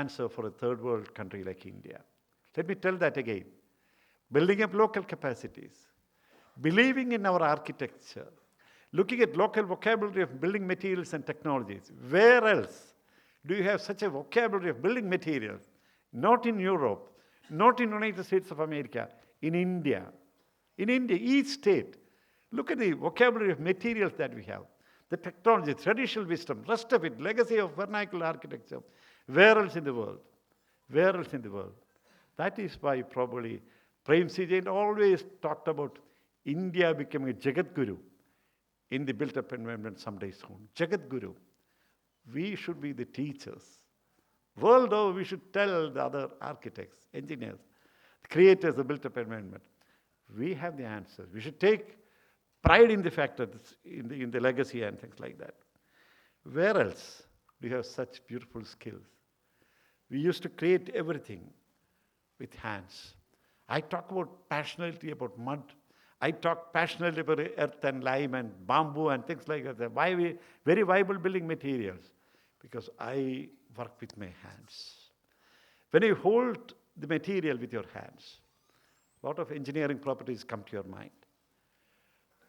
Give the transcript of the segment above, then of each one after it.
answer for a third world country like India. Let me tell that again. Building up local capacities, believing in our architecture, looking at local vocabulary of building materials and technologies. Where else do you have such a vocabulary of building materials? Not in Europe, not in the United States of America, in India. In India, each state, look at the vocabulary of materials that we have. The technology, traditional wisdom, rest of it, legacy of vernacular architecture. Where else in the world? Where else in the world? That is why probably Premji Jain always talked about India becoming a Jagat Guru in the built-up environment someday soon. Jagat Guru. We should be the teachers. World over, we should tell the other architects, engineers, creators of built-up environment. We have the answers. We should take pride in the fact that in the legacy and things like that. Where else do you have such beautiful skills? We used to create everything with hands. I talk passionately about mud. I talk passionately about earth and lime and bamboo and things like that. Why we very viable building materials? Because I work with my hands. When you hold the material with your hands, a lot of engineering properties come to your mind.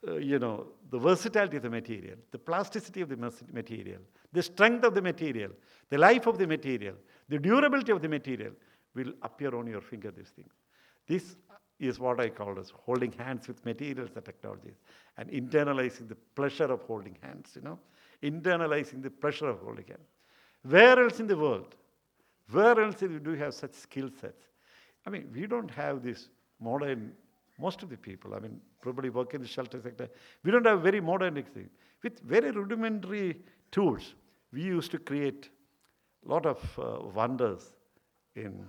The versatility of the material, the plasticity of the material, the strength of the material, the life of the material, the durability of the material will appear on your finger, these things. This is what I call as holding hands with materials and technologies and internalizing the pleasure of holding hands, internalizing the pleasure of holding hands. Where else in the world? Where else do you have such skill sets? We don't have this modern, most of the people, probably work in the shelter sector, we don't have very modern things. With very rudimentary tools, we used to create a lot of wonders in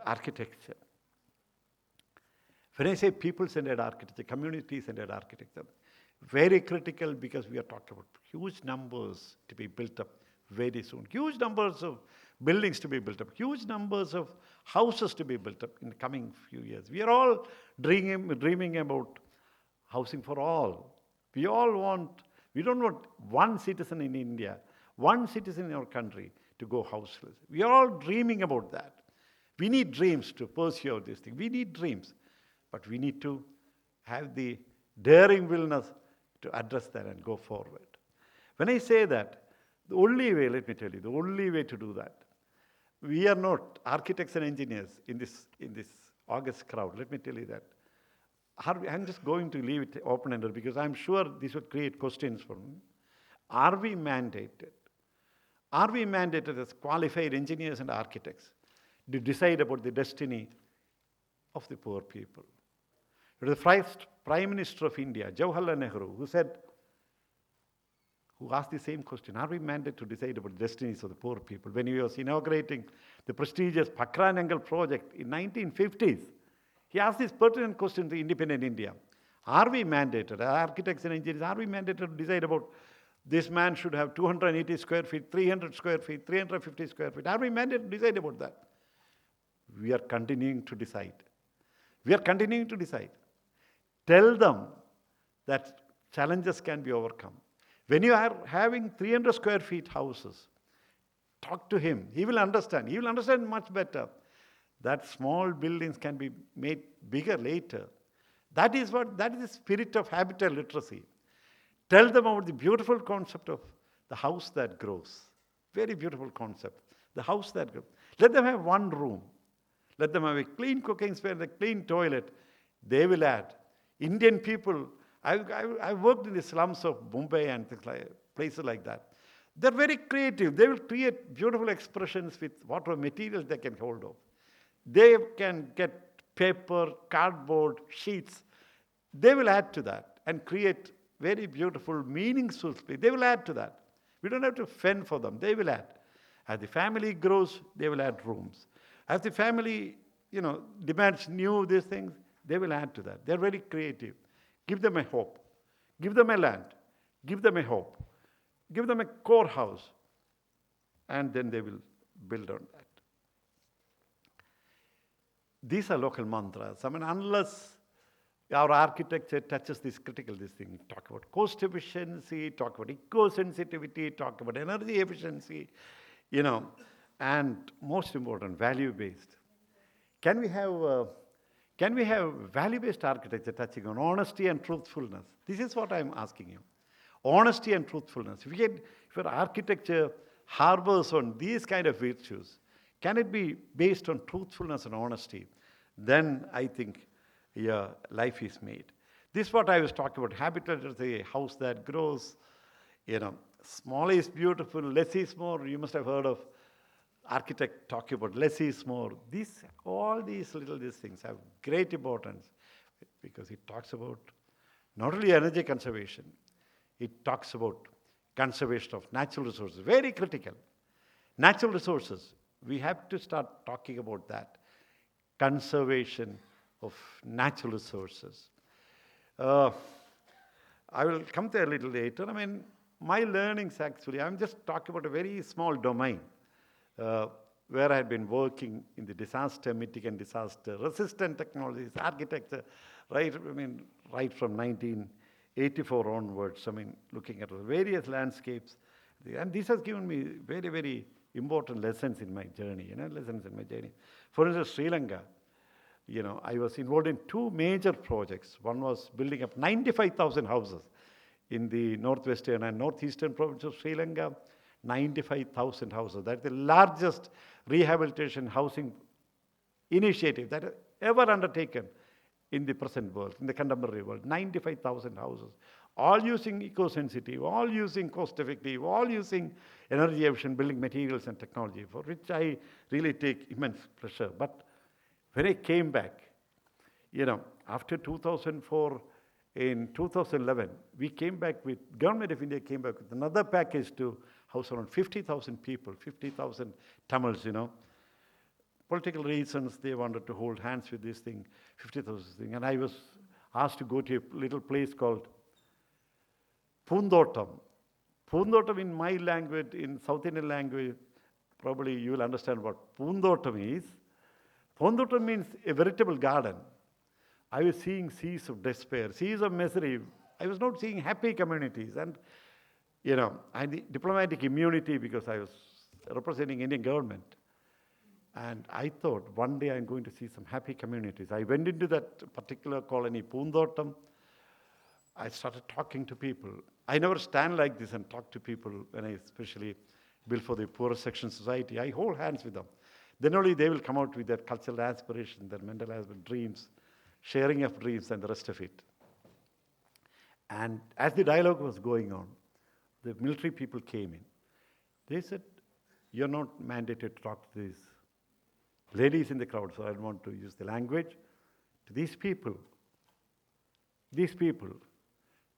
architecture. When I say people-centered architecture, community-centered architecture, very critical because we are talking about huge numbers to be built up very soon, huge numbers of buildings to be built up, huge numbers of houses to be built up in the coming few years. We are all dreaming about housing for all. We don't want one citizen in India, one citizen in our country to go houseless. We are all dreaming about that. We need dreams to pursue this thing. We need dreams. But we need to have the daring willness to address that and go forward. When I say that, the only way, let me tell you, the only way to do that, we are not architects and engineers in this August crowd. Let me tell you that. I'm just going to leave it open-ended because I'm sure this would create questions for me. Are we mandated? Are we mandated as qualified engineers and architects to decide about the destiny of the poor people? It was the first Prime Minister of India, Jawaharlal Nehru, who asked the same question. Are we mandated to decide about the destinies of the poor people? When he was inaugurating the prestigious Pakra-Nangal project in 1950s, he asked this pertinent question to independent India. Are we mandated, architects and engineers, are we mandated to decide about this man should have 280 square feet, 300 square feet, 350 square feet? Are we mandated to decide about that? We are continuing to decide. We are continuing to decide. Tell them that challenges can be overcome. When you are having 300 square feet houses, talk to him. He will understand. He will understand much better that small buildings can be made bigger later. That is the spirit of habitat literacy. Tell them about the beautiful concept of the house that grows. Very beautiful concept. The house that grows. Let them have one room. Let them have a clean cooking space, a clean toilet. They will add. Indian people, I've worked in the slums of Mumbai and places like that. They're very creative. They will create beautiful expressions with whatever materials they can hold of. They can get paper, cardboard, sheets. They will add to that and create very beautiful, meaningful space. They will add to that. We don't have to fend for them. They will add. As the family grows, they will add rooms. As the family, demands these things, they will add to that. They're very creative. Give them a hope. Give them a land. Give them a hope. Give them a core house. And then they will build on that. These are local mantras. Unless our architecture touches this thing, talk about cost efficiency, talk about eco-sensitivity, talk about energy efficiency, and most important, value-based. Can we have can we have value-based architecture touching on honesty and truthfulness? This is what I'm asking you. Honesty and truthfulness. If your architecture harbors on these kind of virtues, can it be based on truthfulness and honesty? Then I think your life is made. This is what I was talking about. Habitat is a house that grows. Small is beautiful, less is more. You must have heard of architect talking about less is more. All these things have great importance because it talks about not only energy conservation, it talks about conservation of natural resources, very critical. Natural resources, we have to start talking about that. Conservation of natural resources. I will come there a little later. My learnings actually, I'm just talking about a very small domain where I had been working in the disaster mitigant, disaster resistant technologies, architecture, right from 1984 onwards, looking at various landscapes. And this has given me very, very important lessons in my journey, For instance, Sri Lanka, I was involved in two major projects. One was building up 95,000 houses in the northwestern and northeastern province of Sri Lanka, 95,000 houses. That's the largest rehabilitation housing initiative that has ever undertaken in the present world, in the contemporary world. 95,000 houses, all using eco-sensitive, all using cost-effective, all using energy-efficient building materials and technology, for which I really take immense pleasure. But when I came back, after 2004, in 2011, Government of India came back with another package to house around 50,000 people, 50,000 Tamils, Political reasons, they wanted to hold hands with this thing, 50,000 thing. And I was asked to go to a little place called Poondotam. Poondotam in my language, in South Indian language, probably you will understand what Poondotam is. Poondotam means a veritable garden. I was seeing seas of despair, seas of misery. I was not seeing happy communities. And, I had the diplomatic immunity because I was representing Indian government. And I thought, one day I'm going to see some happy communities. I went into that particular colony, Poondotam. I started talking to people. I never stand like this and talk to people when I especially build for the poorer section society. I hold hands with them. Then only they will come out with their cultural aspiration, their mental aspiration, dreams, sharing of dreams and the rest of it. And as the dialogue was going on, the military people came in. They said, you're not mandated to talk to these ladies in the crowd, so I don't want to use the language. To these people,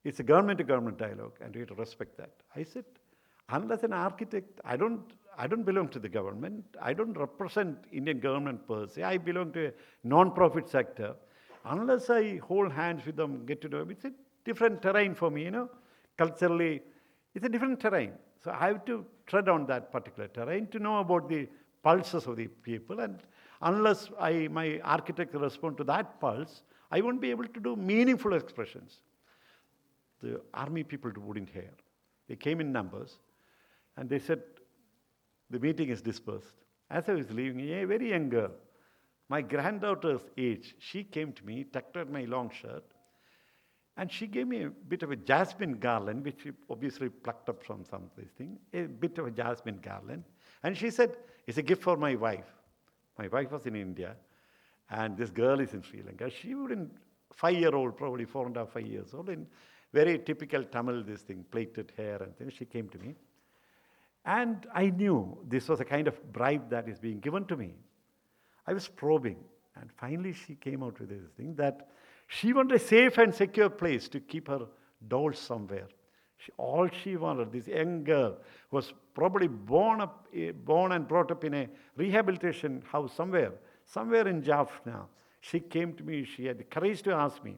it's a government-to-government dialogue, and we have to respect that. I said, unless an architect, I don't belong to the government. I don't represent Indian government per se. I belong to a non-profit sector. Unless I hold hands with them, get to know them, it's a different terrain for me, Culturally, it's a different terrain. So I have to tread on that particular terrain to know about the pulses of the people. And unless my architect respond to that pulse, I won't be able to do meaningful expressions. The army people wouldn't hear. They came in numbers, and they said, the meeting is dispersed. As I was leaving, a very young girl, my granddaughter's age, she came to me, tucked at my long shirt, and she gave me a bit of a jasmine garland, which she obviously plucked up from some place thing, a bit of a jasmine garland. And she said, it's a gift for my wife. My wife was in India, and this girl is in Sri Lanka. She would, 5-year-old, probably 4.5, 5 years old, in very typical Tamil, plaited hair and things. She came to me. And I knew this was a kind of bribe that is being given to me. I was probing, and finally she came out with this thing that she wanted a safe and secure place to keep her dolls somewhere. All she wanted, this young girl, was probably born and brought up in a rehabilitation house somewhere in Jaffna. She came to me, she had the courage to ask me,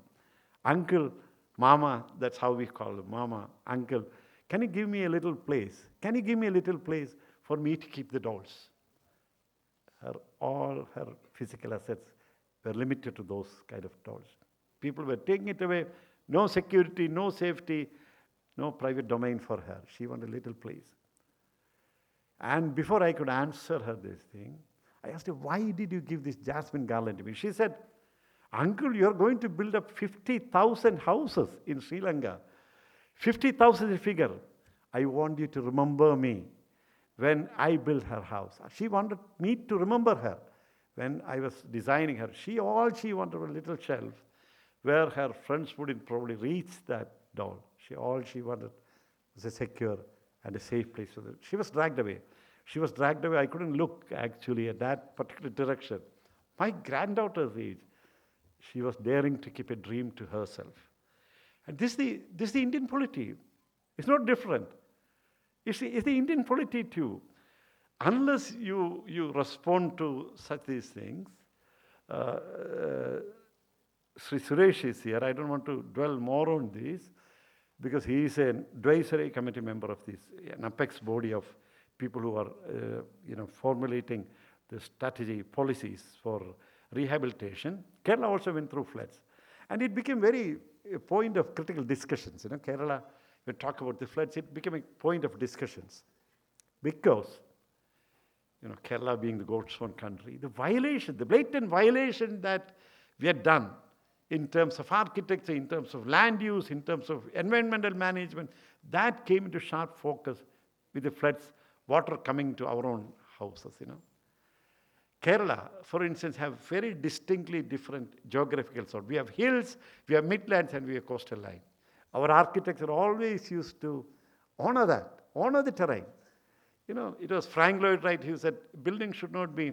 Uncle, Mama, that's how we call her, Mama, Uncle, can you give me a little place? Can you give me a little place for me to keep the dolls? All her physical assets were limited to those kind of dolls. People were taking it away, no security, no safety, no private domain for her. She wanted a little place. And before I could answer her this thing, I asked her, why did you give this jasmine garland to me? She said, Uncle, you're going to build up 50,000 houses in Sri Lanka. 50,000 is a figure. I want you to remember me when I built her house. She wanted me to remember her when I was designing her. All she wanted was a little shelf where her friends wouldn't probably reach that doll. All she wanted was a secure and a safe place. She was dragged away. She was dragged away. I couldn't look actually at that particular direction. My granddaughter's age, she was daring to keep a dream to herself. And this is the Indian polity. It's not different. It's the Indian polity too. Unless you respond to such these things, Sri Suresh is here. I don't want to dwell more on this because he is an advisory committee member of this, an apex body of people who are formulating the strategy policies for rehabilitation. Kerala also went through floods. And it became a point of critical discussions. Kerala, we talk about the floods, it became a point of discussions. Because, Kerala being the God's own country, the blatant violation that we had done in terms of architecture, in terms of land use, in terms of environmental management, that came into sharp focus with the floods, water coming to our own houses, Kerala, for instance, have very distinctly different geographical sort. We have hills, we have midlands, and we have coastal line. Our architecture always used to honor that, honor the terrain. It was Frank Lloyd Wright who said, building should not be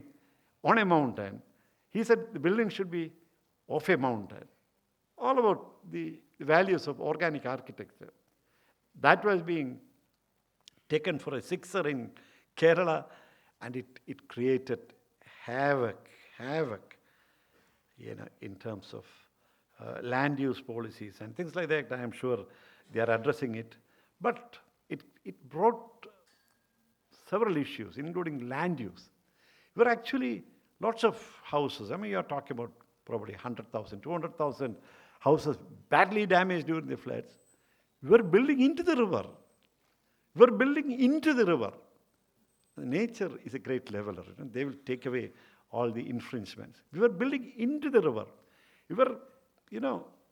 on a mountain. He said the building should be off a mountain. All about the values of organic architecture. That was being taken for a sixer in Kerala, and it created havoc, in terms of land use policies and things like that. I am sure they are addressing it. But it brought several issues, including land use. There were actually lots of houses. You are talking about probably 100,000, 200,000 houses badly damaged during the floods. We were building into the river. Nature is a great leveler. They will take away all the infringements. We were building into the river. We were,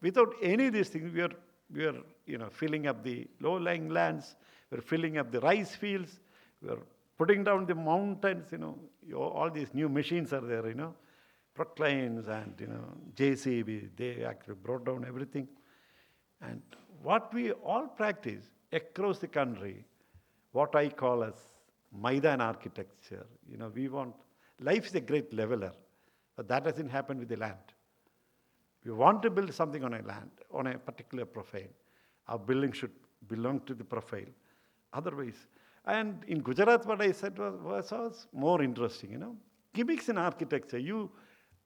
without any of these things, we were filling up the low-lying lands. We were filling up the rice fields. We were putting down the mountains. All these new machines are there. Proclains and JCB. They actually brought down everything. And what we all practice across the country, what I call as Maidan architecture. We want, life is a great leveler, but that doesn't happen with the land. We want to build something on a land, on a particular profile. Our building should belong to the profile. Otherwise, and in Gujarat, what I said was more interesting, Gimmicks in architecture. You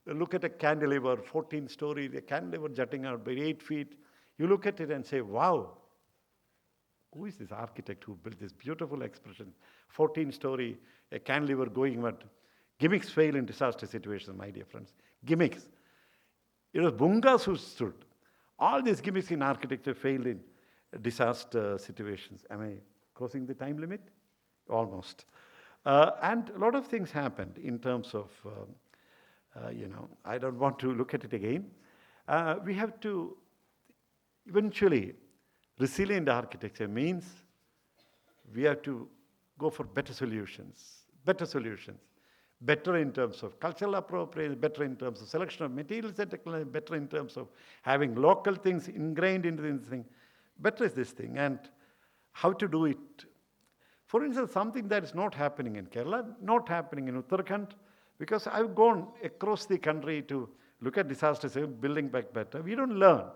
look at a cantilever, 14 stories, a cantilever jutting out by 8 feet. You look at it and say, wow, who is this architect who built this beautiful expression? 14-story, a cantilever going what? Gimmicks fail in disaster situations, my dear friends. Gimmicks. It was Bungas who stood. All these gimmicks in architecture failed in disaster situations. Am I crossing the time limit? Almost. And a lot of things happened in terms of, I don't want to look at it again. We have to eventually, resilient architecture means we have to go for better solutions, better in terms of cultural appropriation, better in terms of selection of materials and technology, better in terms of having local things ingrained into this thing. Better is this thing, and how to do it. For instance, something that is not happening in Kerala, not happening in Uttarakhand, because I've gone across the country to look at disasters, building back better. We don't learn.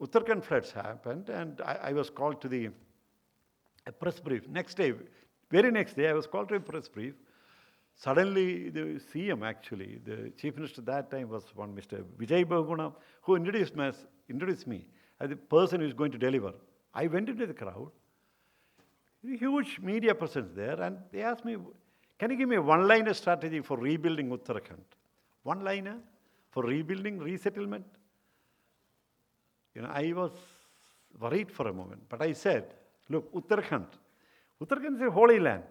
Uttarakhand floods happened, and I was called to a press brief. Very next day, I was called to a press brief. Suddenly, the CM actually, the chief minister at that time was one Mr. Vijay Bahuguna, who introduced me as the person who is going to deliver. I went into the crowd, huge media presence there, and they asked me, can you give me a one-liner strategy for rebuilding Uttarakhand? One-liner for rebuilding, resettlement? I was worried for a moment, but I said, Look, Uttarakhand. Uttarakhand is a holy land.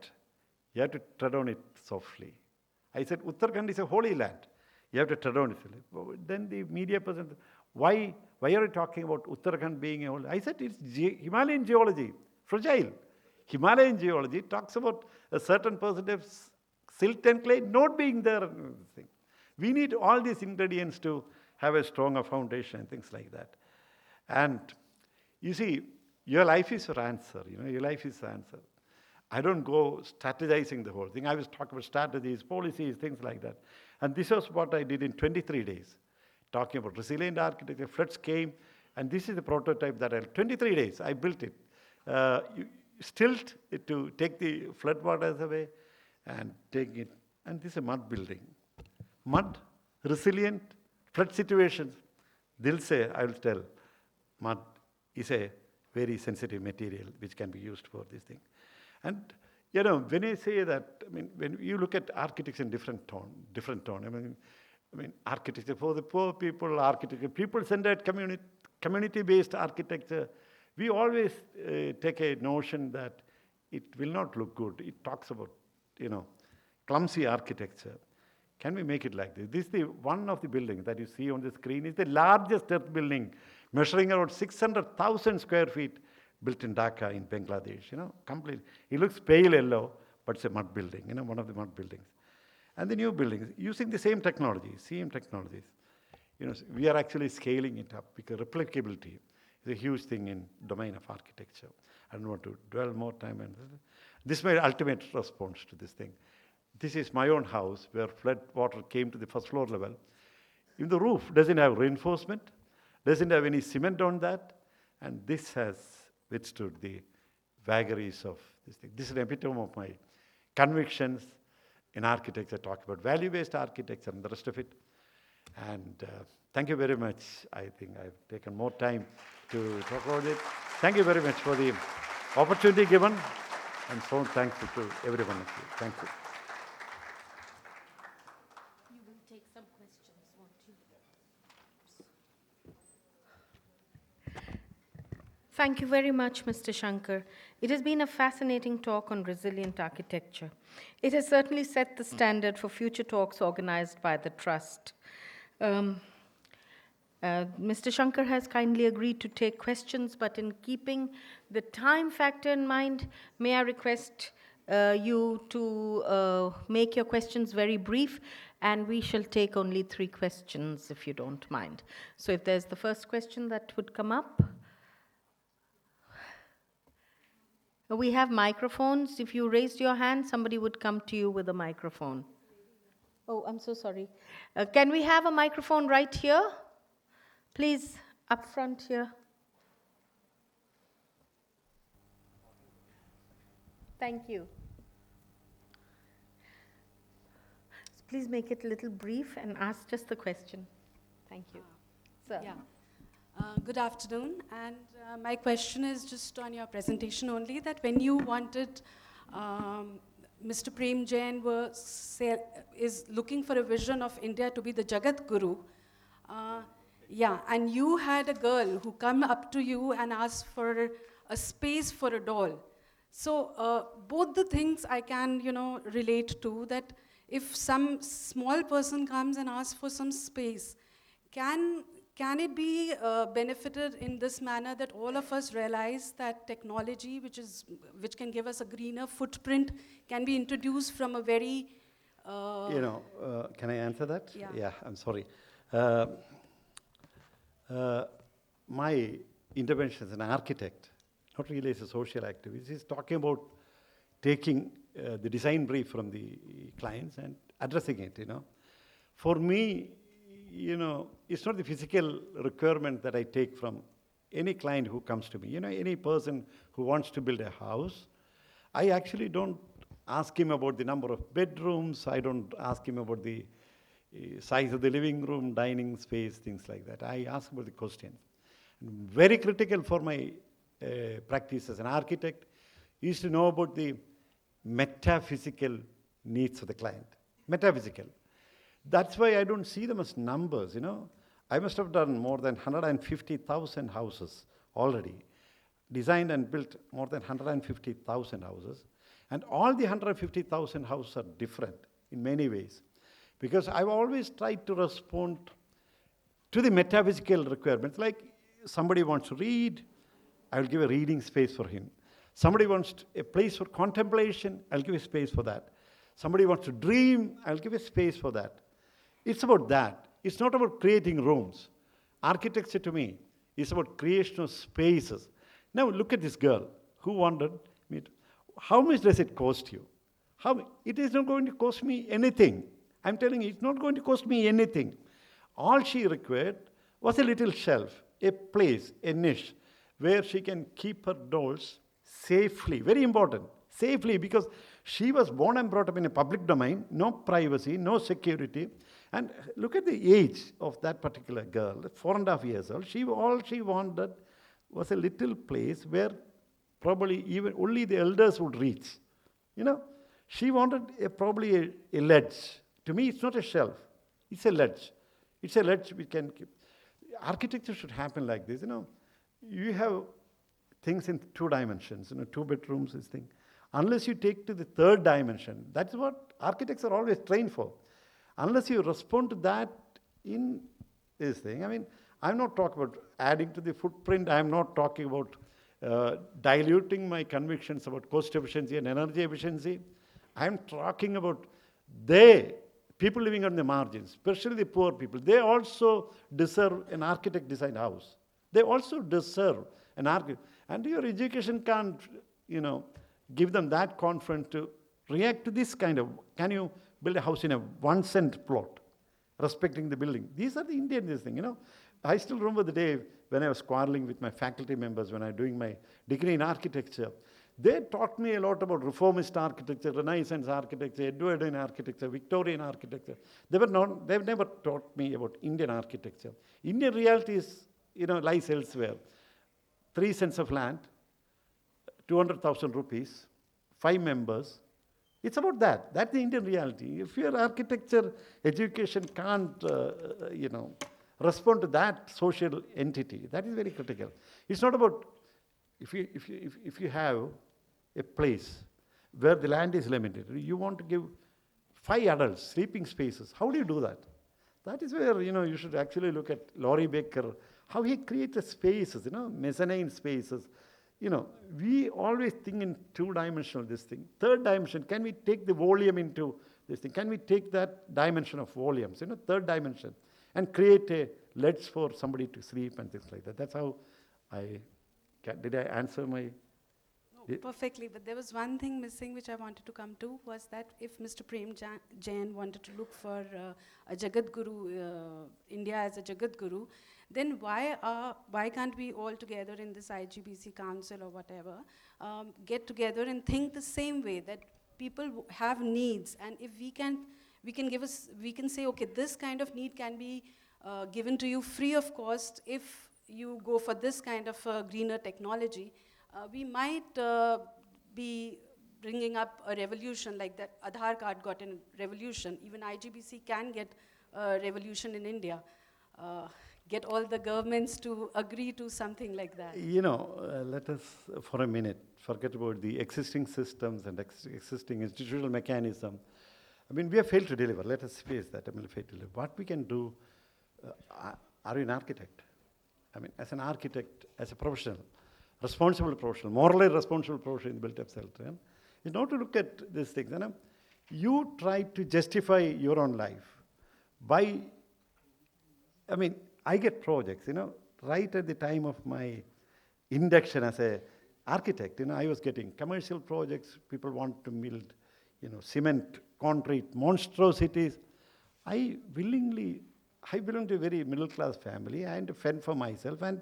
You have to tread on it softly. I said, Uttarakhand is a holy land. You have to tread on it. Then the media person, why are you talking about Uttarakhand being a holy? I said, it's Himalayan geology, fragile. Himalayan geology talks about a certain percentage of silt and clay not being there. We need all these ingredients to have a stronger foundation and things like that. And you see, your life is your answer. Your life is the answer. I don't go strategizing the whole thing. I was talking about strategies, policies, things like that. And this was what I did in 23 days, talking about resilient architecture. Floods came, and this is the prototype that 23 days, I built it. Stilt to take the flood waters away and take it. And this is a mud building. Mud, resilient, flood situations. They'll say, I will tell, mud is a very sensitive material which can be used for this thing. And when I say that, when you look at architecture in different tone. Architecture for the poor people, architecture, people-centered community-based architecture. We always take a notion that it will not look good. It talks about, clumsy architecture. Can we make it like this? This is one of the buildings that you see on the screen. Is the largest earth building, measuring around 600,000 square feet, built in Dhaka in Bangladesh, completely. It looks pale yellow, but it's a mud building, one of the mud buildings. And the new buildings, using the same technologies. We are actually scaling it up because replicability is a huge thing in domain of architecture. I don't want to dwell more time on this. This is my ultimate response to this thing. This is my own house where flood water came to the first floor level. If the roof doesn't have reinforcement, doesn't have any cement on that, and this has withstood the vagaries of this thing. This is an epitome of my convictions in architecture, talk about value-based architecture and the rest of it. And thank you very much. I think I've taken more time to talk about it. Thank you very much for the opportunity given. I'm so thankful to every one of you. Thank you. You will take some questions, won't you? Thank you very much, Mr. Shankar. It has been a fascinating talk on resilient architecture. It has certainly set the standard for future talks organized by the Trust. Mr. Shankar has kindly agreed to take questions, but in keeping the time factor in mind, may I request you to make your questions very brief, and we shall take only 3 questions, if you don't mind. So if there's the first question that would come up. We have microphones. If you raised your hand, somebody would come to you with a microphone. Oh, I'm so sorry. Can we have a microphone right here? Please, up front here. Thank you. Please make it a little brief and ask just the question. Thank you. Sir. Yeah. Good afternoon, and my question is just on your presentation only, that when you wanted, Mr. Prem Jain is looking for a vision of India to be the Jagat Guru, and you had a girl who come up to you and asked for a space for a doll. So both the things I can, relate to, that if some small person comes and asks for some space, can it be benefited in this manner that all of us realize that technology, which can give us a greener footprint, can be introduced from a very... can I answer that? Yeah, I'm sorry. My intervention as an architect, not really as a social activist, is talking about taking the design brief from the clients and addressing it, For me, it's not the physical requirement that I take from any client who comes to me. Any person who wants to build a house, I actually don't ask him about the number of bedrooms. I don't ask him about the size of the living room, dining space, things like that. I ask about the questions. And very critical for my practice as an architect is to know about the metaphysical needs of the client. Metaphysical. That's why I don't see them as numbers, I must have done more than 150,000 houses already. designed and built more than 150,000 houses. And all the 150,000 houses are different in many ways. Because I've always tried to respond to the metaphysical requirements. Like somebody wants to read, I will give a reading space for him. Somebody wants a place for contemplation, I'll give a space for that. Somebody wants to dream, I'll give a space for that. It's about that. It's not about creating rooms. Architecture to me is about creation of spaces. Now look at this girl who wanted me to, how much does it cost you? It is not going to cost me anything. I'm telling you, it's not going to cost me anything. All she required was a little shelf, a place, a niche, where she can keep her dolls safely. Very important, safely, because she was born and brought up in a public domain, no privacy, no security. And look at the age of that particular girl, 4.5 years old. All she wanted was a little place where probably even only the elders would reach. You know, she wanted probably a ledge. To me, it's not a shelf. It's a ledge. It's a ledge we can keep. Architecture should happen like this. You know, you have things in 2 dimensions. You know, 2 bedrooms, this thing. Unless you take to the 3rd dimension, that's what architects are always trained for. Unless you respond to that in this thing. I mean, I'm not talking about adding to the footprint. I'm not talking about diluting my convictions about cost efficiency and energy efficiency. I'm talking about people living on the margins, especially the poor people. They also deserve an architect-designed house. They also deserve an architect. And your education can't, give them that confidence to react to this kind of, can you build a house in a 1 cent plot, respecting the building? These are the Indian thing, I still remember the day when I was quarreling with my faculty members when I was doing my degree in architecture. They taught me a lot about reformist architecture, Renaissance architecture, Edwardian architecture, Victorian architecture. They've never taught me about Indian architecture. Indian reality is, lies elsewhere. 3 cents of land, 200,000 rupees, 5 members. It's about that. That's the Indian reality. If your architecture education can't, respond to that social entity, that is very critical. It's not about if you have a place where the land is limited, you want to give 5 adults sleeping spaces. How do you do that? That is where you should actually look at Laurie Baker, how he created spaces, mezzanine spaces. We always think in 2-dimensional this thing. 3rd dimension, can we take the volume into this thing? Can we take that dimension of volumes, 3rd dimension, and create a ledge for somebody to sleep and things like that? That's how did I answer my... No, perfectly, but there was one thing missing which I wanted to come to, was that if Mr. Prem Jain wanted to look for a Jagat Guru, India as a Jagat Guru, then why can't we all together in this IGBC council or whatever, get together and think the same way, that people have needs, and if we can say, okay, this kind of need can be given to you free of cost if you go for this kind of greener technology. We might be bringing up a revolution like that Aadhaar card got in revolution. Even IGBC can get a revolution in India. Get all the governments to agree to something like that. Let us for a minute forget about the existing systems and existing institutional mechanism. I mean, we have failed to deliver. Let us face that. I mean, failed to deliver. What we can do, are you an architect? I mean, as an architect, as a professional, responsible professional, morally responsible professional in the built-up sector, is not to look at these things. You try to justify your own life by, I get projects, right at the time of my induction as an architect, I was getting commercial projects. People want to build, cement, concrete, monstrosities. I belong to a very middle-class family. I had to fend for myself, and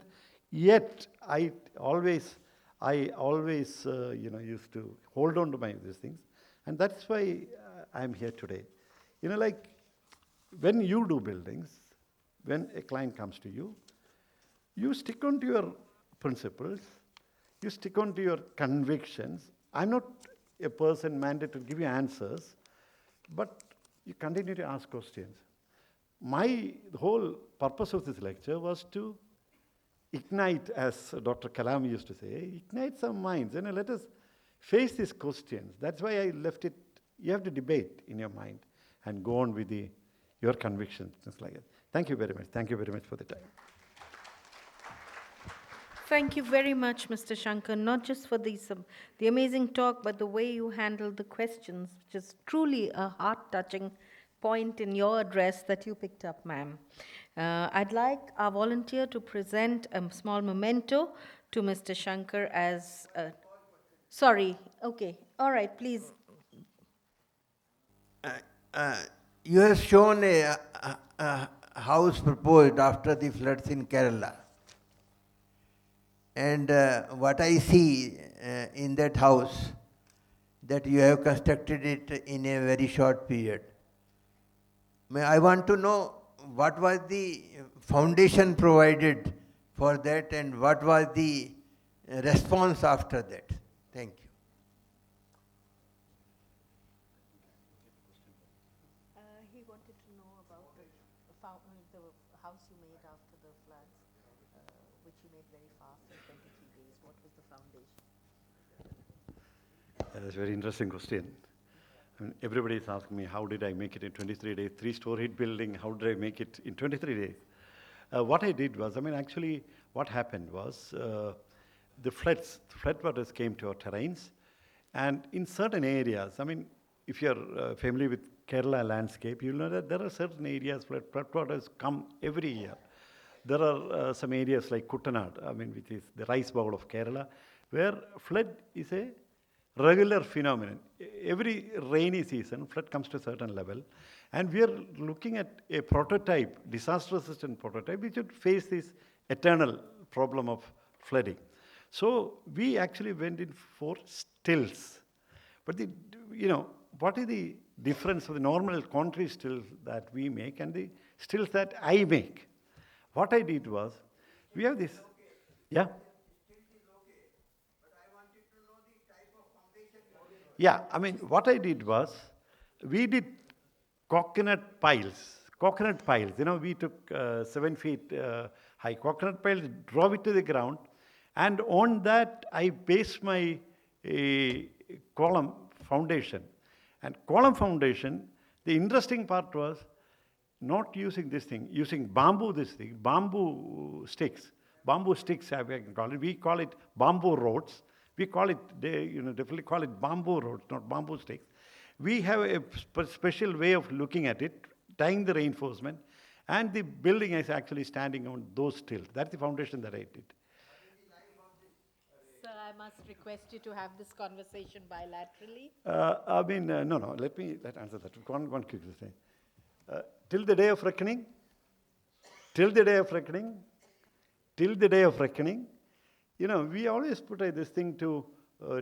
yet I always used to hold on to these things, and that's why I'm here today. Like when you do buildings, when a client comes to you, you stick on to your principles, you stick on to your convictions. I'm not a person mandated to give you answers, but you continue to ask questions. The whole purpose of this lecture was to ignite, as Dr. Kalam used to say, ignite some minds. Let us face these questions. That's why I left it. You have to debate in your mind and go on with your convictions, things like that. Thank you very much. Thank you very much for the time. Thank you very much, Mr. Shankar, not just for the amazing talk, but the way you handled the questions, which is truly a heart-touching point in your address that you picked up, ma'am. I'd like our volunteer to present a small memento to Mr. Shankar as... sorry, okay, all right, please. You have shown a house proposed after the floods in Kerala. And what I see in that house, that you have constructed it in a very short period. I want to know what was the foundation provided for that and what was the response after that. Thank you. He wanted to know about the house you made after the floods, which you made very fast in 23 days. What was the foundation? That's a very interesting question. Everybody is asking me, how did I make it in 23 days? 3-story building, how did I make it in 23 days? What I did was, actually, what happened was the floodwaters came to our terrains. And in certain areas, if you're familiar with Kerala landscape, you'll know that there are certain areas where floodwaters come every year. There are some areas like Kuttanad, which is the rice bowl of Kerala, where flood is a regular phenomenon. Every rainy season, flood comes to a certain level. And we are looking at a prototype, disaster-resistant prototype, which would face this eternal problem of flooding. So we actually went in for stills. But what is the difference of the normal concrete stills that we make and the stills that I make? What I did was, we have this, yeah? Yeah, what I did was, we did coconut piles. We took 7 feet high coconut piles, drove it to the ground, and on that I based my column foundation. And column foundation, the interesting part was not using this thing, using bamboo sticks. Bamboo sticks, I can call it. We call it bamboo rods. We call it, definitely call it bamboo rods, not bamboo sticks. We have a special way of looking at it, tying the reinforcement, and the building is actually standing on those stills. That's the foundation that I did. Sir, I must request you to have this conversation bilaterally. No, let answer that. One quick thing. Till the day of reckoning, we always put this thing to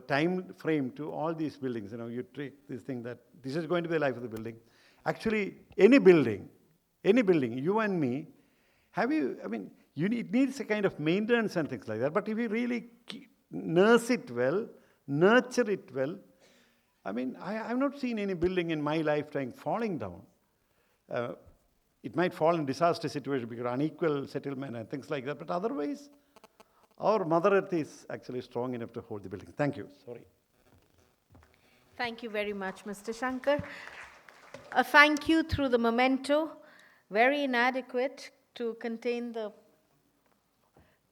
time frame to all these buildings. You take this thing that this is going to be the life of the building. Actually, any building, you and me, it needs a kind of maintenance and things like that. But if you really nurture it well, I've not seen any building in my lifetime falling down. It might fall in disaster situation because of unequal settlement and things like that, but otherwise, our Mother Earth is actually strong enough to hold the building. Thank you. Sorry. Thank you very much, Mr. Shankar. A thank you through the memento, very inadequate to contain the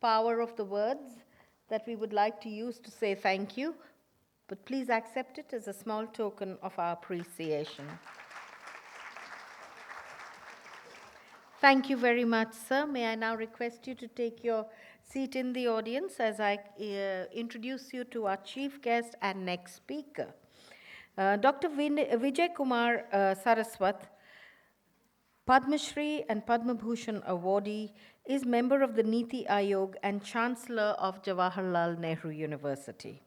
power of the words that we would like to use to say thank you, but please accept it as a small token of our appreciation. Thank you very much, sir. May I now request you to take your seat in the audience as I introduce you to our chief guest and next speaker. Dr. Vijay Kumar Saraswat, Padma Shri and Padma Bhushan awardee, is member of the Niti Aayog and Chancellor of Jawaharlal Nehru University.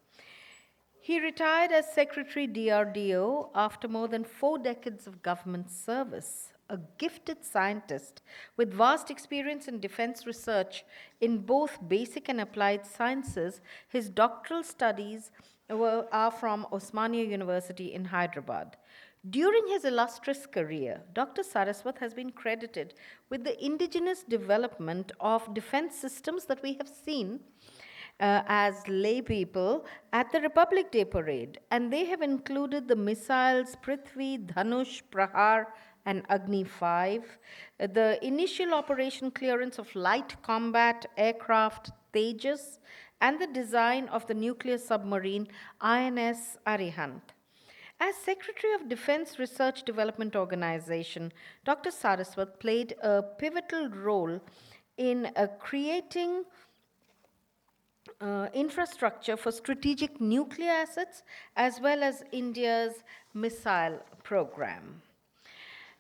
He retired as Secretary DRDO after more than 4 decades of government service. A gifted scientist with vast experience in defense research in both basic and applied sciences, his doctoral studies are from Osmania University in Hyderabad. During his illustrious career, Dr. Saraswat has been credited with the indigenous development of defense systems that we have seen as lay people at the Republic Day parade, and they have included the missiles Prithvi, Dhanush, Prahar, and Agni 5, the initial operation clearance of light combat aircraft Tejas, and the design of the nuclear submarine INS Arihant. As Secretary of Defense Research Development Organization, Dr. Saraswat played a pivotal role in creating infrastructure for strategic nuclear assets as well as India's missile program,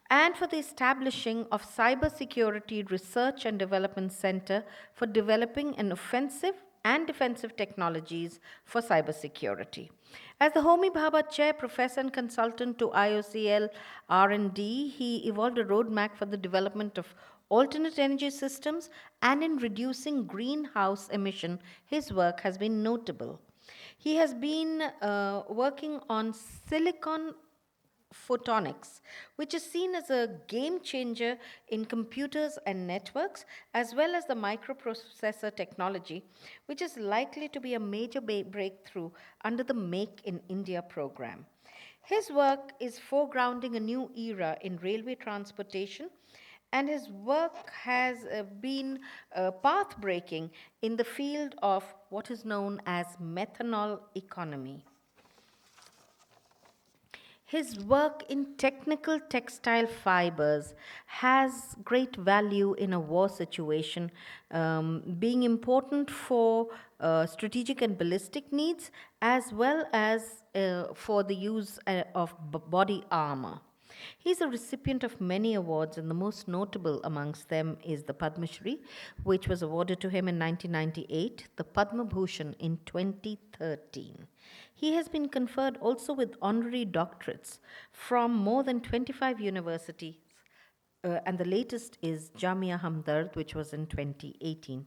and for the establishing of Cybersecurity Research and Development Center for developing an offensive and defensive technologies for cybersecurity. As the Homi Bhabha Chair, Professor and Consultant to IOCL R&D, he evolved a roadmap for the development of alternate energy systems, and in reducing greenhouse emission, his work has been notable. He has been working on silicon photonics, which is seen as a game changer in computers and networks, as well as the microprocessor technology, which is likely to be a major breakthrough under the Make in India program. His work is foregrounding a new era in railway transportation, and his work has been path breaking in the field of what is known as methanol economy. His work in technical textile fibers has great value in a war situation, being important for strategic and ballistic needs, as well as for the use of body armor. He's a recipient of many awards, and the most notable amongst them is the Padma Shri, which was awarded to him in 1998, the Padma Bhushan in 2013. He has been conferred also with honorary doctorates from more than 25 universities, and the latest is Jamia Hamdard, which was in 2018.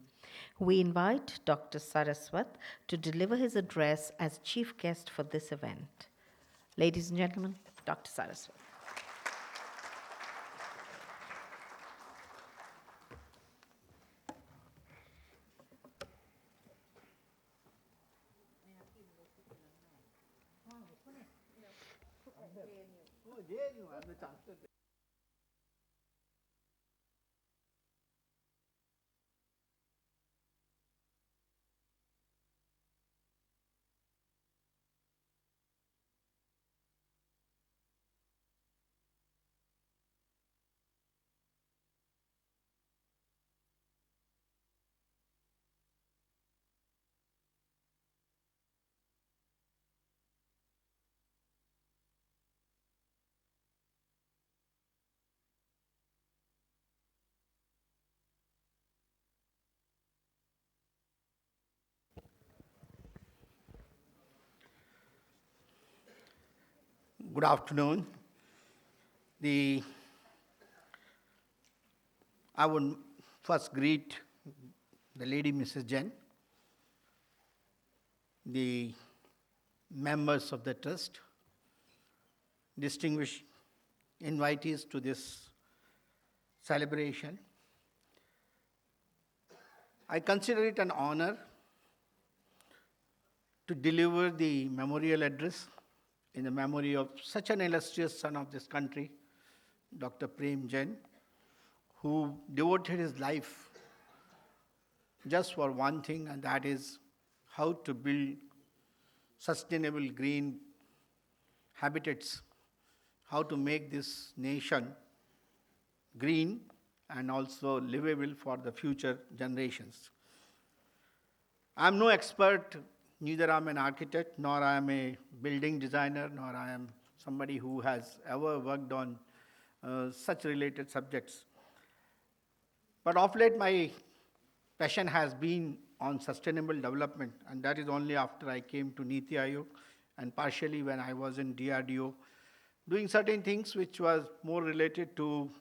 We invite Dr. Saraswat to deliver his address as chief guest for this event. Ladies and gentlemen, Dr. Saraswat. Good afternoon. I would first greet the lady, Mrs. Jain, the members of the trust, distinguished invitees to this celebration. I consider it an honor to deliver the memorial address in the memory of such an illustrious son of this country, Dr. Prem Jain, who devoted his life just for one thing, and that is how to build sustainable green habitats, how to make this nation green and also livable for the future generations. I'm no expert, neither I'm an architect, nor I am a building designer, nor I am somebody who has ever worked on such related subjects. But of late, my passion has been on sustainable development, and that is only after I came to Niti Aayog, and partially when I was in DRDO, doing certain things which was more related to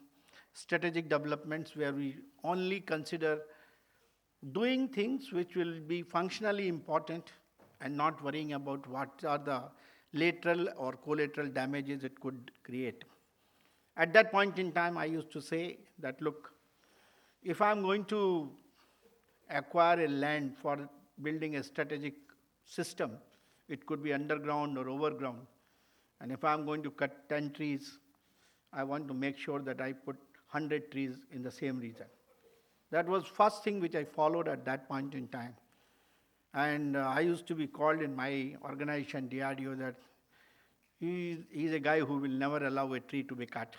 strategic developments, where we only consider doing things which will be functionally important and not worrying about what are the lateral or collateral damages it could create. At that point in time, I used to say that, look, if I'm going to acquire a land for building a strategic system, it could be underground or overground. And if I'm going to cut 10 trees, I want to make sure that I put 100 trees in the same region. That was first thing which I followed at that point in time. And I used to be called in my organization, DRDO, that he's a guy who will never allow a tree to be cut.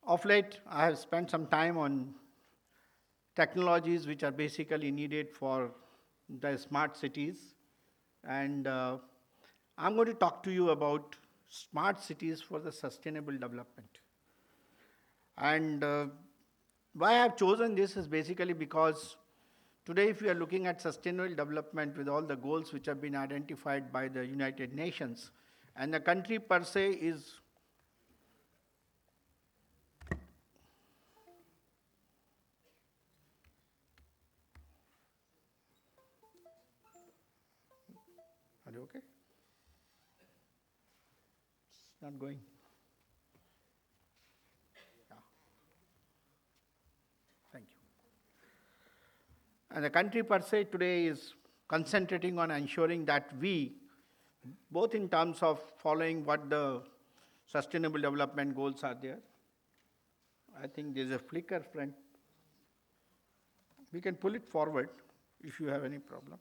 Of late, I have spent some time on technologies which are basically needed for the smart cities. And I'm going to talk to you about smart cities for the sustainable development. And why I have chosen this is basically because today, if we are looking at sustainable development with all the goals which have been identified by the United Nations, and the country per se is Are you okay? It's not going. Yeah. Thank you. And the country per se today is concentrating on ensuring that we, both in terms of following what the sustainable development goals are there. I think there's a flicker, friend. We can pull it forward if you have any problem.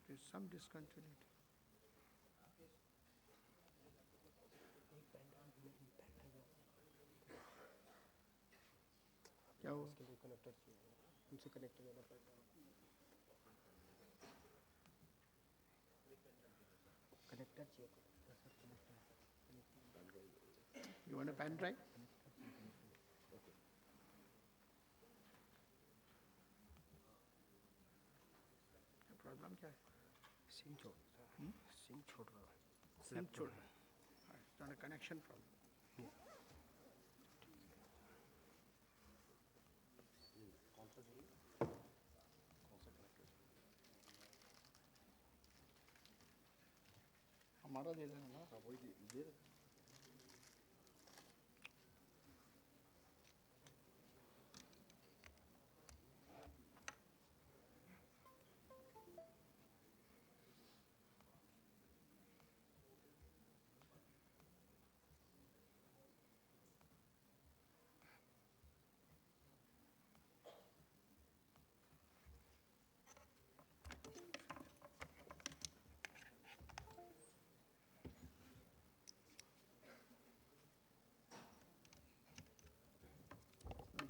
There's some discontinuity. क्या हुआ? You want a pen drive? Problem क्या है? SIM छोड़ रहा है. SIM छोड़ रहा है. It's not a connection problem. हमारा दे देना ना. हाँ वही दे.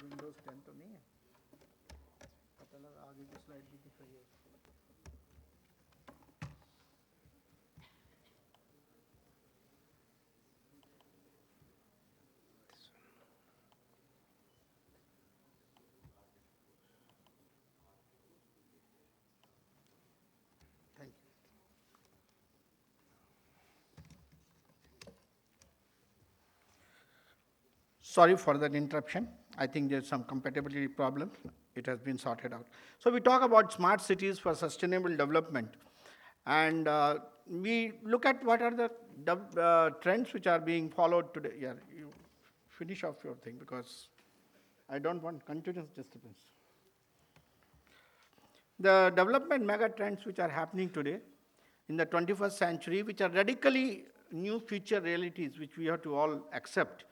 विंडोज 10 तो नहीं है. पता लगा आगे की स्लाइड भी दिख रही है. Thank you. Sorry for that interruption. I think there's some compatibility problem. It has been sorted out. So we talk about smart cities for sustainable development. And we look at what are the trends which are being followed today. Yeah, you finish off your thing because I don't want continuous disturbance. The development mega trends which are happening today in the 21st century, which are radically new future realities which we have to all accept,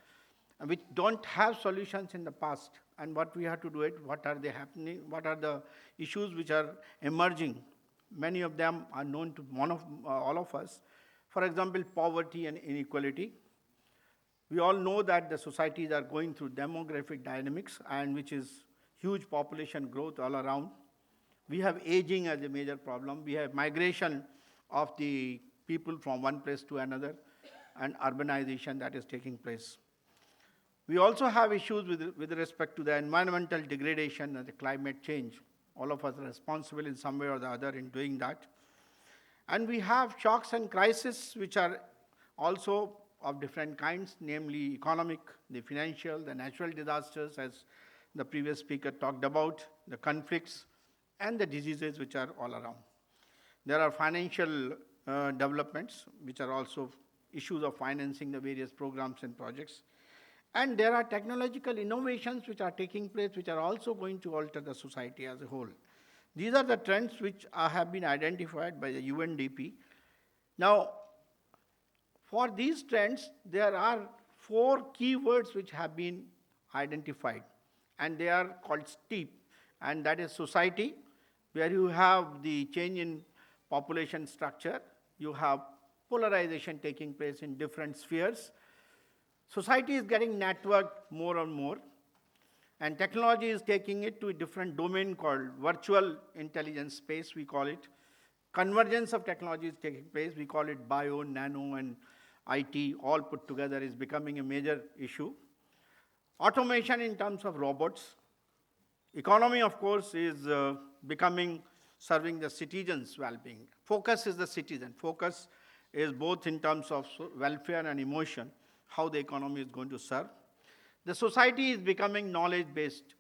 which don't have solutions in the past, and what we have to do it, what are they happening, what are the issues which are emerging. Many of them are known to all of us. For example, poverty and inequality. We all know that the societies are going through demographic dynamics, and which is huge population growth all around. We have aging as a major problem. We have migration of the people from one place to another, and urbanization that is taking place. We also have issues with respect to the environmental degradation and the climate change. All of us are responsible in some way or the other in doing that. And we have shocks and crises which are also of different kinds, namely economic, the financial, the natural disasters, as the previous speaker talked about, the conflicts, and the diseases which are all around. There are financial developments, which are also issues of financing the various programs and projects. And there are technological innovations which are taking place, which are also going to alter the society as a whole. These are the trends which have been identified by the UNDP. Now, for these trends, there are 4 keywords which have been identified, and they are called STEEP, and that is society, where you have the change in population structure, you have polarization taking place in different spheres. Society is getting networked more and more, and technology is taking it to a different domain called virtual intelligence space, we call it. Convergence of technology is taking place, we call it bio, nano, and IT, all put together is becoming a major issue. Automation in terms of robots. Economy, of course, is serving the citizens' well-being. Focus is the citizen. Focus is both in terms of welfare and emotion, how the economy is going to serve. The society is becoming knowledge-based,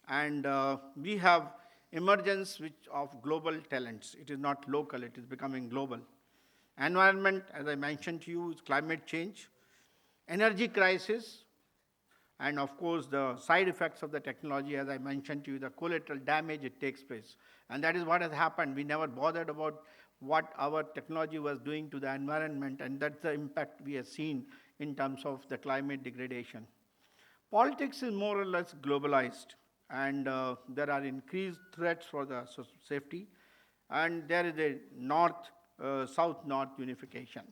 and we have emergence of global talents. It is not local, it is becoming global. Environment, as I mentioned to you, is climate change. Energy crisis, and of course the side effects of the technology, as I mentioned to you, the collateral damage it takes place. And that is what has happened. We never bothered about what our technology was doing to the environment, and that's the impact we have seen in terms of the climate degradation. Politics is more or less globalized, and there are increased threats for the safety, and there is a south-north unification.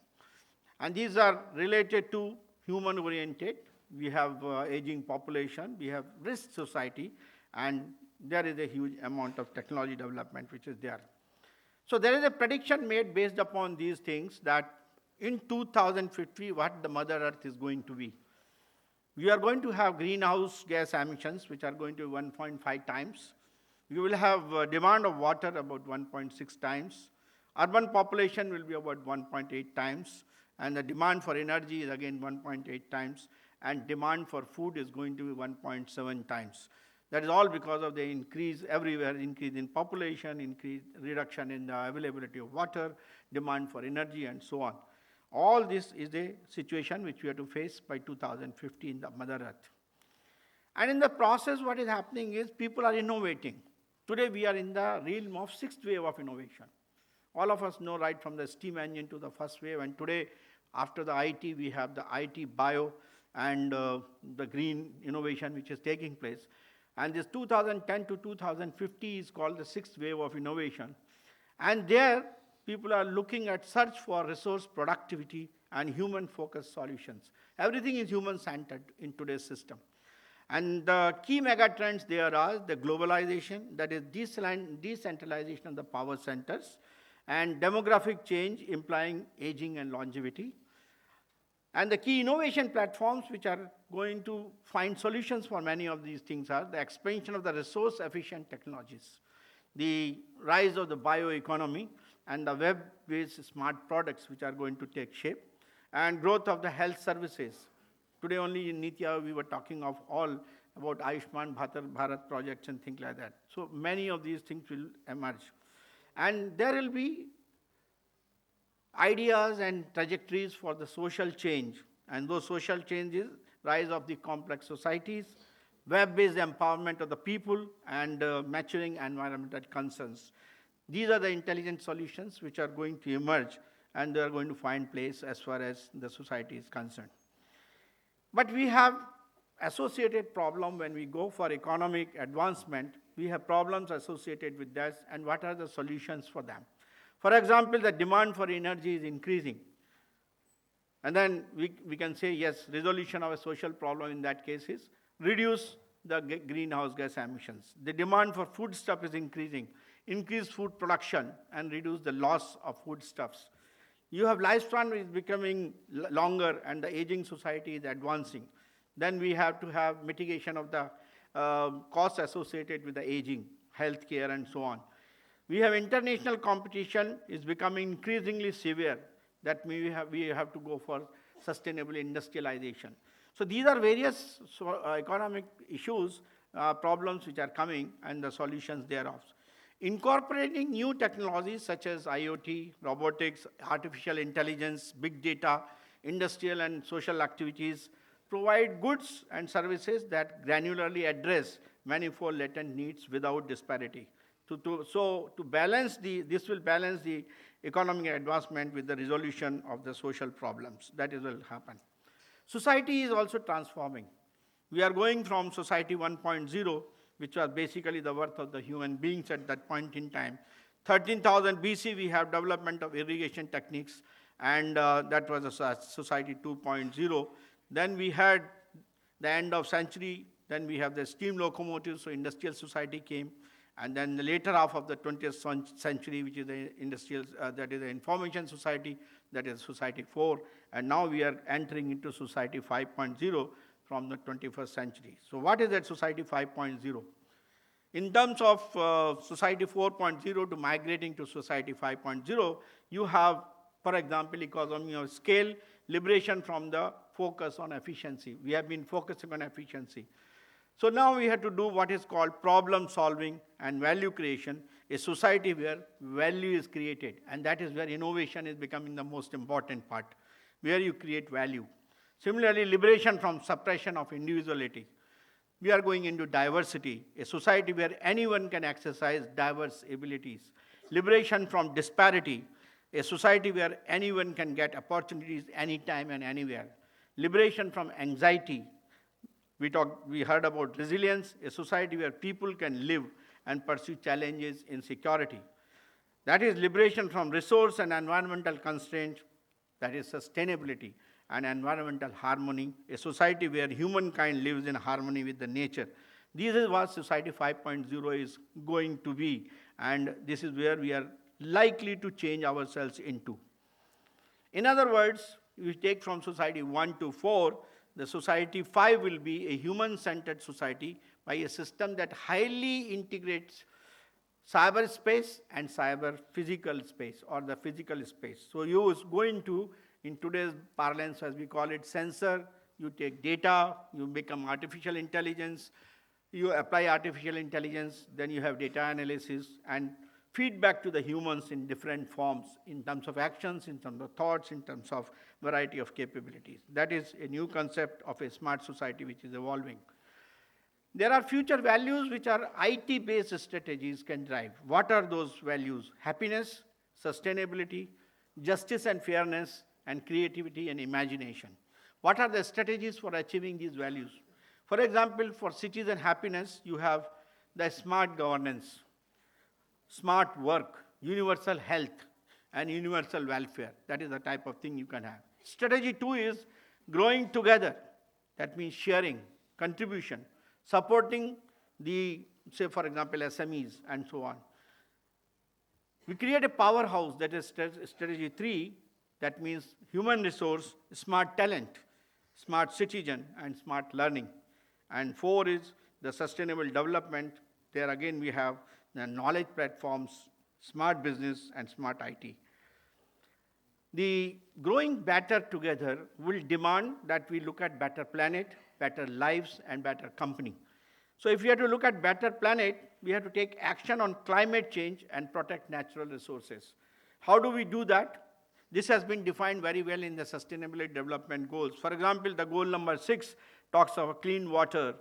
And these are related to human-oriented. We have aging population, we have risk society, and there is a huge amount of technology development which is there. So there is a prediction made based upon these things that in 2050, what the Mother Earth is going to be. We are going to have greenhouse gas emissions, which are going to be 1.5 times. We will have demand of water about 1.6 times. Urban population will be about 1.8 times. And the demand for energy is again 1.8 times. And demand for food is going to be 1.7 times. That is all because of the increase everywhere, increase in population, reduction in the availability of water, demand for energy, and so on. All this is a situation which we have to face by 2050 in the Mother Earth. And in the process, what is happening is people are innovating. Today, we are in the realm of 6th wave of innovation. All of us know right from the steam engine to the first wave, and today, after the IT, we have the IT, bio, and the green innovation which is taking place. And this 2010 to 2050 is called the 6th wave of innovation. And there, people are looking at search for resource productivity and human-focused solutions. Everything is human-centered in today's system. And the key mega trends there are the globalization, that is decentralization of the power centers, and demographic change implying aging and longevity. And the key innovation platforms which are going to find solutions for many of these things are the expansion of the resource-efficient technologies, the rise of the bioeconomy, and the web-based smart products which are going to take shape, and growth of the health services. Today only in Niti Aayog we were talking of all about Ayushman Bharat projects and things like that. So many of these things will emerge. And there will be ideas and trajectories for the social change. And those social changes, rise of the complex societies, web-based empowerment of the people, and maturing environmental concerns. These are the intelligent solutions which are going to emerge, and they are going to find place as far as the society is concerned. But we have associated problem when we go for economic advancement. We have problems associated with that, and what are the solutions for them? For example, the demand for energy is increasing. And then we can say, yes, resolution of a social problem in that case is reduce the greenhouse gas emissions. The demand for foodstuff is increasing. Increase food production and reduce the loss of foodstuffs. You have lifespan is becoming longer and the aging society is advancing. Then we have to have mitigation of the costs associated with the aging, healthcare and so on. We have international competition is becoming increasingly severe. That means we have to go for sustainable industrialization. So these are various economic issues, problems which are coming and the solutions thereof. Incorporating new technologies such as IoT, robotics, artificial intelligence, big data, industrial and social activities provide goods and services that granularly address manifold latent needs without disparity. So to balance this will balance the economic advancement with the resolution of the social problems. That is what will happen. Society is also transforming. We are going from society 1.0, which was basically the worth of the human beings at that point in time. 13,000 BC, we have development of irrigation techniques, and that was a society 2.0. Then we had the end of century, then we have the steam locomotives, so industrial society came. And then the later half of the 20th century, which is the industrial, that is the information society, that is society 4. And now we are entering into society 5.0 from the 21st century. So what is that society 5.0? In terms of society 4.0 to migrating to society 5.0, you have, for example, economy of scale, liberation from the focus on efficiency. We have been focusing on efficiency. So now we have to do what is called problem solving and value creation, a society where value is created. And that is where innovation is becoming the most important part, where you create value. Similarly, liberation from suppression of individuality. We are going into diversity, a society where anyone can exercise diverse abilities. Liberation from disparity, a society where anyone can get opportunities anytime and anywhere. Liberation from anxiety. We heard about resilience, a society where people can live and pursue challenges in security. That is liberation from resource and environmental constraints, that is sustainability and environmental harmony, a society where humankind lives in harmony with the nature. This is what society 5.0 is going to be, and this is where we are likely to change ourselves into. In other words, if we take from society 1 to 4, the society 5 will be a human-centered society by a system that highly integrates cyberspace and cyber-physical space, or the physical space. So you is going to, in today's parlance, as we call it, sensor, you take data, you become artificial intelligence, you apply artificial intelligence, then you have data analysis, and feedback to the humans in different forms, in terms of actions, in terms of thoughts, in terms of variety of capabilities. That is a new concept of a smart society which is evolving. There are future values which are IT-based strategies can drive. What are those values? Happiness, sustainability, justice and fairness, and creativity and imagination. What are the strategies for achieving these values? For example, for citizen happiness, you have the smart governance, smart work, universal health, and universal welfare. That is the type of thing you can have. Strategy 2 is growing together. That means sharing, contribution, supporting the, say for example, SMEs and so on. We create a powerhouse, that is strategy 3, that means human resource, smart talent, smart citizen, and smart learning. And 4 is the sustainable development. There again we have the knowledge platforms, smart business, and smart IT. The growing better together will demand that we look at better planet, better lives, and better company. So if we have to look at better planet, we have to take action on climate change and protect natural resources. How do we do that? This has been defined very well in the Sustainability Development Goals. For example, the goal number 6 talks of clean water,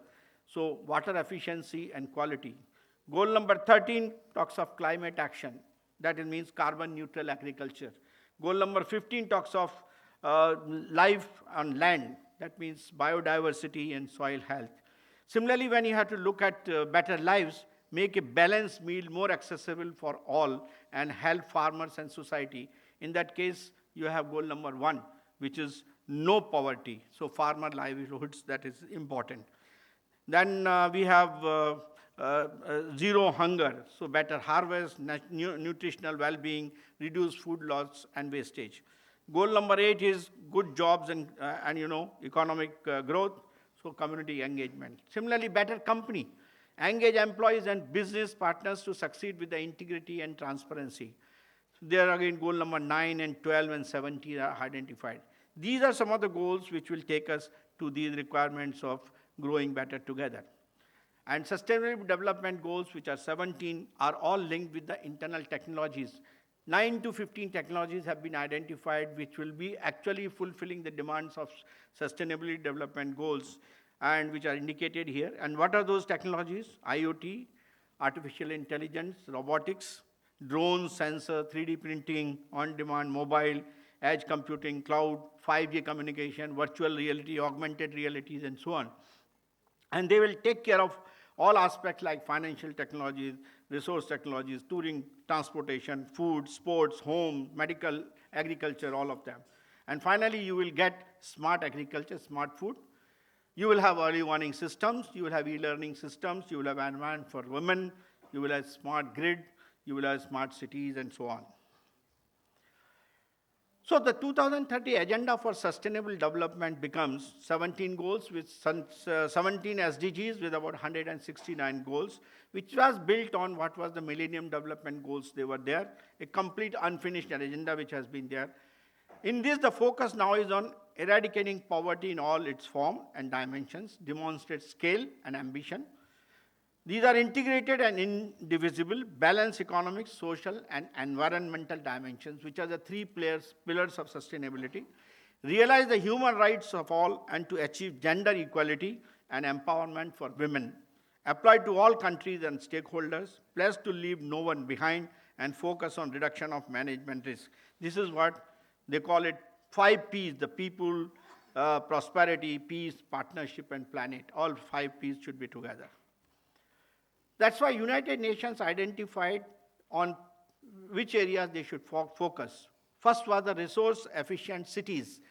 so water efficiency and quality. Goal number 13 talks of climate action, that means carbon neutral agriculture. Goal number 15 talks of life on land, that means biodiversity and soil health. Similarly, when you have to look at better lives, make a balanced meal more accessible for all and help farmers and society. In that case, you have goal number 1, which is no poverty. So farmer livelihoods, that is important. Then we have zero hunger, so better harvest, nutritional well-being, reduce food loss and wastage. Goal number 8 is good jobs and economic growth, so community engagement. Similarly, better company. Engage employees and business partners to succeed with the integrity and transparency. So there again, goal number 9 and 12 and 17 are identified. These are some of the goals which will take us to these requirements of growing better together. And sustainable development goals, which are 17, are all linked with the internal technologies. 9 to 15 technologies have been identified which will be actually fulfilling the demands of sustainability development goals and which are indicated here. And what are those technologies? IoT, artificial intelligence, robotics, drones, sensor, 3D printing, on-demand mobile, edge computing, cloud, 5G communication, virtual reality, augmented realities, and so on. And they will take care of all aspects like financial technologies, resource technologies, touring, transportation, food, sports, home, medical, agriculture, all of them. And finally, you will get smart agriculture, smart food. You will have early warning systems, you will have e-learning systems, you will have environment for women, you will have smart grid, you will have smart cities, and so on. So the 2030 Agenda for Sustainable Development becomes 17 goals with 17 SDGs with about 169 goals, which was built on what was the Millennium Development Goals. They were there, a complete unfinished agenda which has been there. In this, the focus now is on eradicating poverty in all its form and dimensions, demonstrate scale and ambition. These are integrated and indivisible, balanced economic, social, and environmental dimensions, which are the three pillars of sustainability. Realize the human rights of all and to achieve gender equality and empowerment for women. Apply to all countries and stakeholders, pledge to leave no one behind, and focus on reduction of management risk. This is what they call it 5 Ps, the people, prosperity, peace, partnership, and planet. All 5 Ps should be together. That's why United Nations identified on which areas they should focus. First was the resource-efficient cities.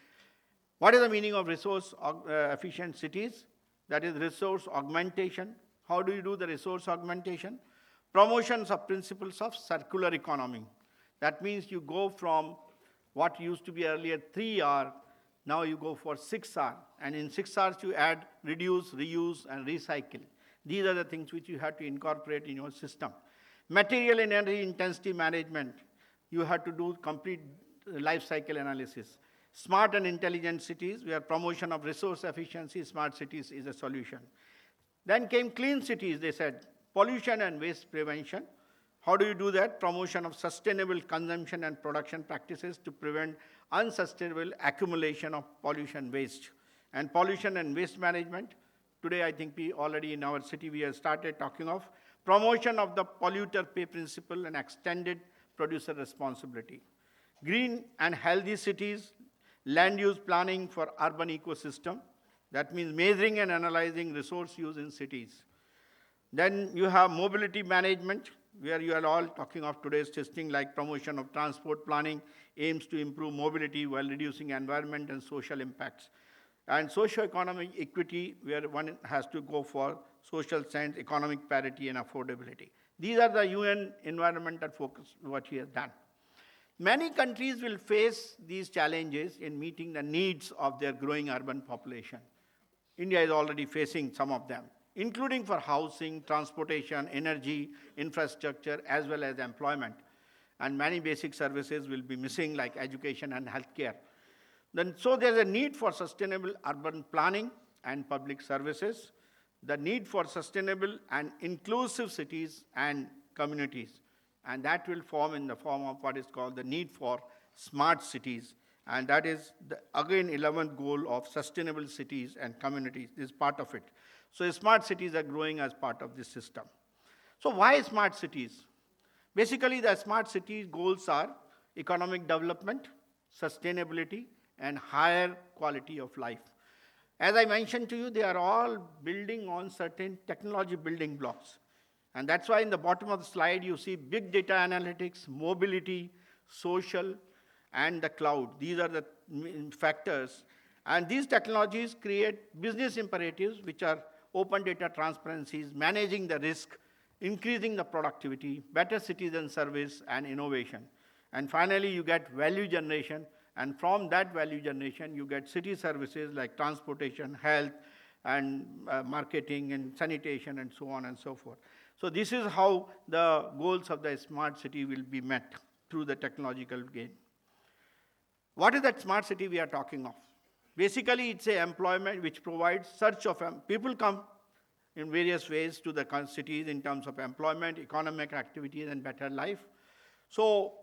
What is the meaning of resource-efficient cities? That is resource augmentation. How do you do the resource augmentation? Promotions of principles of circular economy. That means you go from what used to be earlier 3R, now you go for 6R. And in 6Rs you add reduce, reuse, and recycle. These are the things which you have to incorporate in your system. Material and energy intensity management. You have to do complete life cycle analysis. Smart and intelligent cities, where promotion of resource efficiency, smart cities is a solution. Then came clean cities, they said, pollution and waste prevention. How do you do that? Promotion of sustainable consumption and production practices to prevent unsustainable accumulation of pollution waste. And pollution and waste management. Today, I think we already in our city, we have started talking of promotion of the polluter pay principle and extended producer responsibility. Green and healthy cities, land use planning for urban ecosystem. That means measuring and analyzing resource use in cities. Then you have mobility management, where you are all talking of today's testing, like promotion of transport planning, aims to improve mobility while reducing environment and social impacts. And socio-economic equity, where one has to go for social science, economic parity, and affordability. These are the UN environmental focus, what he has done. Many countries will face these challenges in meeting the needs of their growing urban population. India is already facing some of them, including for housing, transportation, energy, infrastructure, as well as employment. And many basic services will be missing, like education and healthcare. So there's a need for sustainable urban planning and public services, the need for sustainable and inclusive cities and communities. And that will form in the form of what is called the need for smart cities. And that is, again, 11th goal of sustainable cities and communities is part of it. So smart cities are growing as part of this system. So why smart cities? Basically, the smart cities goals are economic development, sustainability, and higher quality of life. As I mentioned to you, they are all building on certain technology building blocks. And that's why in the bottom of the slide, you see big data analytics, mobility, social, and the cloud. These are the factors. And these technologies create business imperatives, which are open data transparencies, managing the risk, increasing the productivity, better citizen service, and innovation. And finally, you get value generation And from that value generation, you get city services like transportation, health, and marketing and sanitation and so on and so forth. So this is how the goals of the smart city will be met through the technological gain. What is that smart city we are talking of? Basically, it's a employment which provides search of, people come in various ways to the cities in terms of employment, economic activities, and better life. So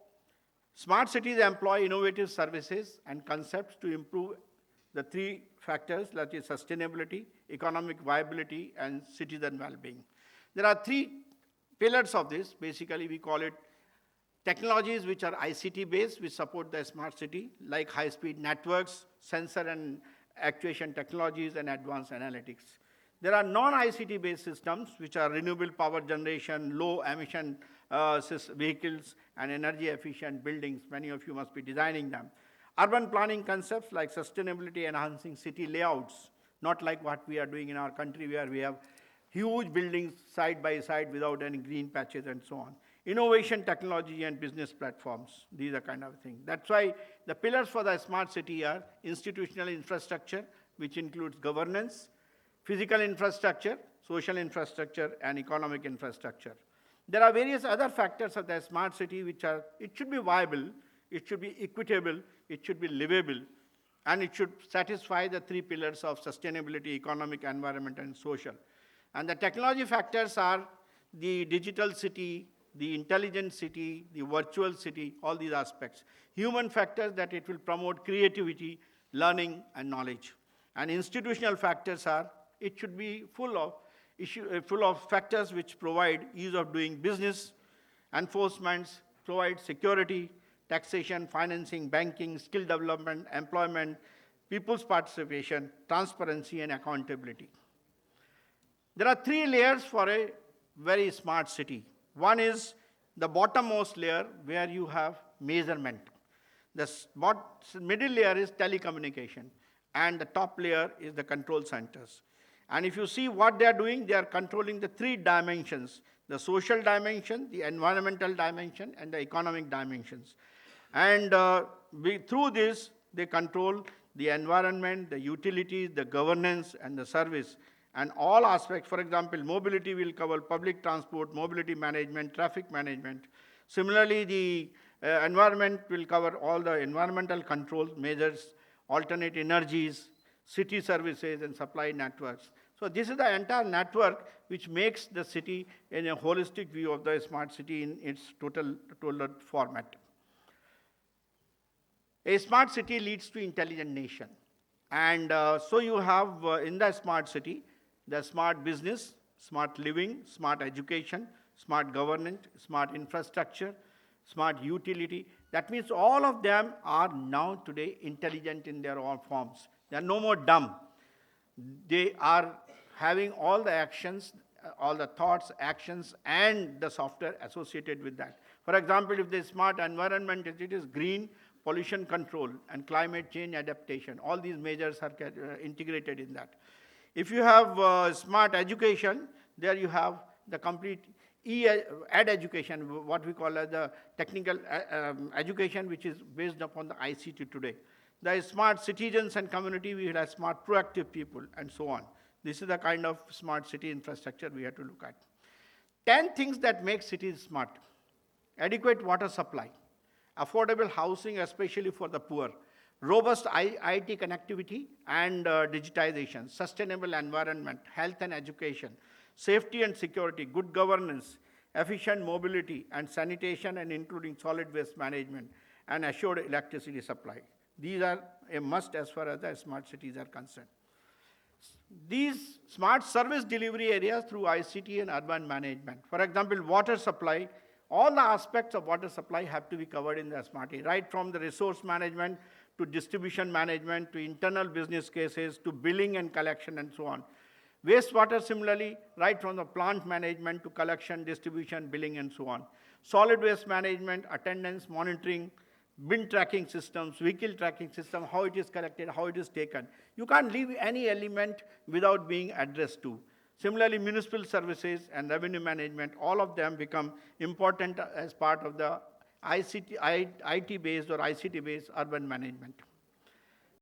smart cities employ innovative services and concepts to improve the three factors, that is sustainability, economic viability, and citizen well-being. There are three pillars of this. Basically, we call it technologies which are ICT-based, which support the smart city, like high-speed networks, sensor and actuation technologies, and advanced analytics. There are non-ICT-based systems, which are renewable power generation, low-emission vehicles, and energy-efficient buildings. Many of you must be designing them. Urban planning concepts like sustainability enhancing city layouts, not like what we are doing in our country where we have huge buildings side by side without any green patches and so on. Innovation, technology, and business platforms, these are kind of things. That's why the pillars for the smart city are institutional infrastructure, which includes governance, physical infrastructure, social infrastructure, and economic infrastructure. There are various other factors of the smart city which are, it should be viable, it should be equitable, it should be livable, and it should satisfy the three pillars of sustainability, economic, environment, and social. And the technology factors are the digital city, the intelligent city, the virtual city, all these aspects. Human factors that it will promote creativity, learning, and knowledge. And institutional factors are, it should be full of factors which provide ease of doing business, enforcements, provide security, taxation, financing, banking, skill development, employment, people's participation, transparency, and accountability. There are three layers for a very smart city. One is the bottommost layer where you have measurement. The middle layer is telecommunication, and the top layer is the control centers. And if you see what they are doing, they are controlling the three dimensions: the social dimension, the environmental dimension, and the economic dimensions. And through this, they control the environment, the utilities, the governance, and the service, and all aspects. For example, mobility will cover public transport, mobility management, traffic management. Similarly, the environment will cover all the environmental control measures, alternate energies, city services, and supply networks. So this is the entire network which makes the city in a holistic view of the smart city in its total format. A smart city leads to intelligent nation. And so you have in the smart city, the smart business, smart living, smart education, smart governance, smart infrastructure, smart utility. That means all of them are now today intelligent in their all forms. They are no more dumb. They are having all the actions, all the thoughts, actions, and the software associated with that. For example, if the smart environment, it is green, pollution control, and climate change adaptation. All these measures are integrated in that. If you have smart education, there you have the complete ed education, what we call as the technical education, which is based upon the ICT today. There is smart citizens and community, we have smart proactive people, and so on. This is the kind of smart city infrastructure we have to look at. 10 things that make cities smart. Adequate water supply, affordable housing, especially for the poor, robust IT connectivity and digitization, sustainable environment, health and education, safety and security, good governance, efficient mobility and sanitation, and including solid waste management, and assured electricity supply. These are a must as far as the smart cities are concerned. These smart service delivery areas through ICT and urban management. For example, water supply, all the aspects of water supply have to be covered in the smart city, right from the resource management to distribution management to internal business cases to billing and collection and so on. Wastewater similarly, right from the plant management to collection, distribution, billing, and so on. Solid waste management, attendance, monitoring, bin tracking systems, vehicle tracking system, how it is collected, how it is taken. You can't leave any element without being addressed to. Similarly, municipal services and revenue management, all of them become important as part of the IT-based or ICT-based urban management.